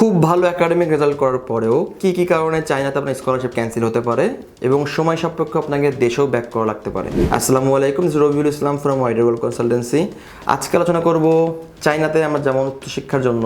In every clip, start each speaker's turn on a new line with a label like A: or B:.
A: খুব ভালো academic result করার পরেও কি কি কারণে চায়নাতে আপনার স্কলারশিপ ক্যান্সেল হতে পারে এবং সময় সাপেক্ষ আপনাকে দেশেও ব্যাক করা লাগতে পারে। আসসালামু আলাইকুম, Rabiul Islam from wider world consultancy. আজকে আলোচনা করব চায়নাতে আমরা যেমন উচ্চশিক্ষার জন্য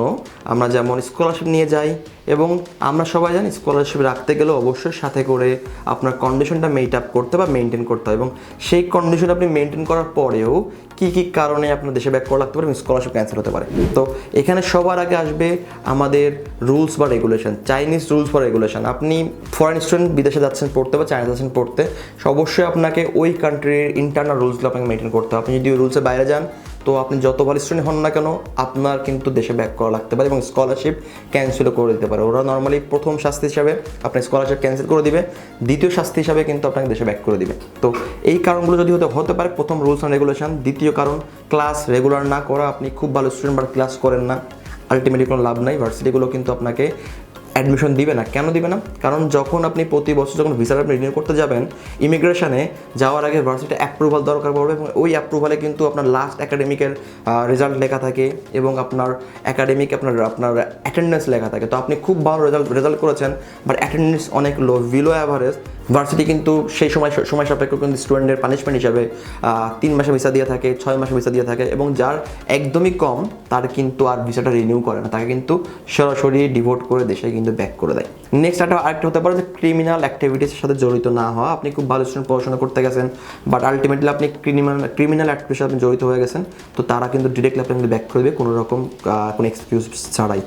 A: আমরা যেমন স্কলারশিপ নিয়ে যাই এবং আমরা সবাই জানি স্কলারশিপ রাখতে গেলে অবশ্যই সাথে করে আপনার কন্ডিশনটা মেট আপ করতে বা মেনটেন করতে হয় এবং সেই কন্ডিশন আপনি মেনটেন করার পরেও কি কি কারণে আপনার দেশে ব্যাক করা লাগতে পারে এবং স্কলারশিপ ক্যান্সেল হতে পারে। তো এখানে সবার আগে আসবে আমাদের রুলস বা রেগুলেশন, চাইনিজ রুলস বা রেগুলেশন। আপনি ফরেন স্টুডেন্ট বিদেশে যাচ্ছেন পড়তে বা চায়না যাচ্ছেন পড়তে, অবশ্যই আপনাকে ওই কান্ট্রির ইন্টারনাল রুলসগুলো আপনাকে মেনটেন করতে হবে। আপনি যদি ওই রুলসের বাইরে যান তো আপনি যত ভালো স্টুডেন্ট হন না কেন আপনার কিন্তু দেশে ব্যাক করা লাগতে পারে এবং স্কলারশিপ ক্যান্সেলও করে দিতে পারে। ওরা নর্মালি প্রথম শাস্তি হিসাবে আপনার স্কলারশিপ ক্যান্সেল করে দিবে, দ্বিতীয় শাস্তি হিসাবে কিন্তু আপনাকে দেশে ব্যাক করে দিবে। তো এই কারণগুলো যদি হতে পারে, প্রথম রুলস অ্যান্ড রেগুলেশন। দ্বিতীয় কারণ ক্লাস রেগুলার না করা, আপনি খুব ভালো স্টুডেন্ট বাট ক্লাস করেন না, আলটিমেটলি কোনো লাভ নাই। ভার্সিটিগুলো কিন্তু আপনাকে অ্যাডমিশন দিবে না। কেন দিবে না? কারণ যখন আপনি প্রতি বছর যখন ভিসাটা আপনি রিনিউ করতে যাবেন, ইমিগ্রেশনে যাওয়ার আগে ভার্সিটি অ্যাপ্রুভাল দরকার পড়বে এবং ওই অ্যাপ্রুভালে কিন্তু আপনার লাস্ট একাডেমিকের রেজাল্ট লেখা থাকে এবং আপনার একাডেমিক আপনার অ্যাটেন্ডেন্স লেখা থাকে। তো আপনি খুব ভালো রেজাল্ট করেছেন বাট অ্যাটেন্ডেন্স অনেক লো, বিলো অ্যাভারেজ, ভার্সিটি কিন্তু সেই সময় সাপেক্ষ কিন্তু স্টুডেন্টের পানিশমেন্ট হিসাবে 3 মাসে ভিসা দিয়ে থাকে, 6 মাসে ভিসা দিয়ে থাকে এবং যার একদমই কম তার কিন্তু আর ভিসাটা রিনিউ করে না, তাকে কিন্তু সরাসরি ডিভোট করে দেশে কিন্তু ব্যাক করে দেয়। নেক্সট আরেকটা হতে পারে যে ক্রিমিনাল অ্যাক্টিভিটিসের সাথে জড়িত না হওয়া। আপনি খুব ভালো স্টুডেন্ট পড়াশোনা করতে গেছেন বাট আলটিমেটলি আপনি ক্রিমিনাল অ্যাক্টিভিটির সাথে জড়িত হয়ে গেছেন, তো তারা কিন্তু ডিরেক্টলি আপনাকে ব্যাক করে দেবে কোনো রকম কোনো এক্সকিউজ ছাড়াই।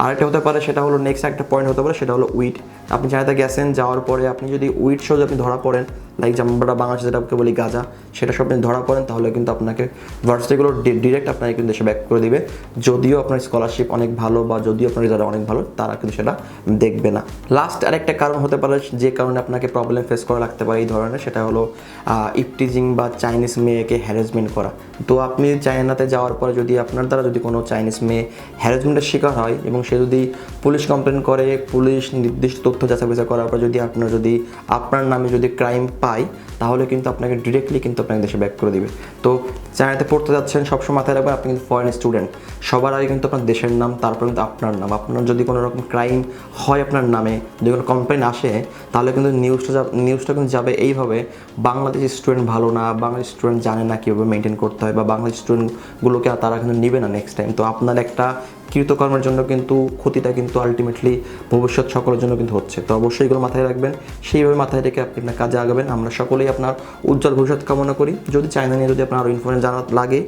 A: আরেকটা হতে পারে, সেটা হলো নেক্সট একটা পয়েন্ট হতে পারে, সেটা হলো উইড। আপনি চায়নাতে গেছেন, যাওয়ার পরে আপনি যদি উইড সহ আপনি ধরা পড়েন, লাইক আমরা বাংলাদেশে যেটাকে বলি গাঁজা, সেটা সব আপনি ধরা পড়েন তাহলে কিন্তু আপনাকে ভার্সিটিগুলো ডিরেক্ট আপনাকে কিন্তু দেশে ব্যাক করে দিবে। যদিও আপনার স্কলারশিপ অনেক ভালো বা যদিও আপনার রেজাল্ট অনেক ভালো, তারা কিন্তু সেটা দেখবে না। লাস্ট আরেকটা কারণ হতে পারে যে কারণে আপনাকে প্রবলেম ফেস করা লাগতে পারে এই ধরনের, সেটা হলো ইপটিজিং বা চাইনিজ মেয়েকে হ্যারাসমেন্ট করা। তো আপনি চায়নাতে যাওয়ার পরে যদি আপনার দ্বারা যদি কোনো চাইনিজ মেয়ে হ্যারাসমেন্টের শিকার হয় এবং সে যদি পুলিশ কমপ্লেন করে, পুলিশ নির্দিষ্ট তথ্য যাচাই করার পর যদি আপনার নামে যদি ক্রাইম পায় তাহলে কিন্তু আপনাকে ডিরেক্টলি কিন্তু আপনাকে দেশে ব্যাক করে দিবে। তো চায়নাতে পড়তে যাচ্ছেন সবসময় মাথায় রাখবেন আপনি কিন্তু ফরেন স্টুডেন্ট, সবার আগে কিন্তু আপনার দেশের নাম, তারপর কিন্তু আপনার নাম। আপনার যদি কোনো রকম ক্রাইম হয় আপনার নামে, যদি কোনো কমপ্লেন আসে তাহলে কিন্তু নিউজটা কিন্তু যাবে এইভাবে, বাংলাদেশি স্টুডেন্ট ভালো না, বাংলাদেশি স্টুডেন্ট জানে না কীভাবে মেনটেন করতে হয় বা বাংলাদেশি স্টুডেন্টগুলোকে তারা কিন্তু নেবে না নেক্সট টাইম। তো আপনার একটা কৃতকর্মের জন্য কিন্তু ক্ষতিটা কিন্তু আলটিমেটলি ভবিষ্যৎ সকলের জন্য কিন্তু হচ্ছে। তো অবশ্যই এগুলো মাথায় রাখবেন, সেইভাবে মাথায় রেখে আপনি আপনার কাজে আগাবেন। আমরা সকলেই আপনার উজ্জ্বল ভবিষ্যৎ কামনা করি। যদি চায়না নিয়ে যদি আপনার আরও ইনফরমেশন জানার লাগে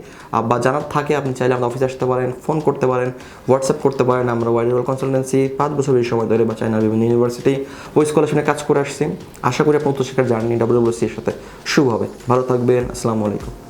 A: বা জানার থাকে, আপনি চাইলে আমাদের অফিসে আসতে পারেন, ফোন করতে পারেন, হোয়াটসঅ্যাপ করতে পারেন। আমরা ওয়াইডার ওয়ার্ল্ড কনসালটেন্সি 5 বছর বেশি সময় ধরে বা চায়নার বিভিন্ন ইউনিভার্সিটি ওই স্কলারশিপে কাজ করে আসছি। আশা করি আপনার উচ্চশিক্ষার জার্নি WWC এর সাথে শুভ হবে। ভালো থাকবেন। আসসালামু আলাইকুম।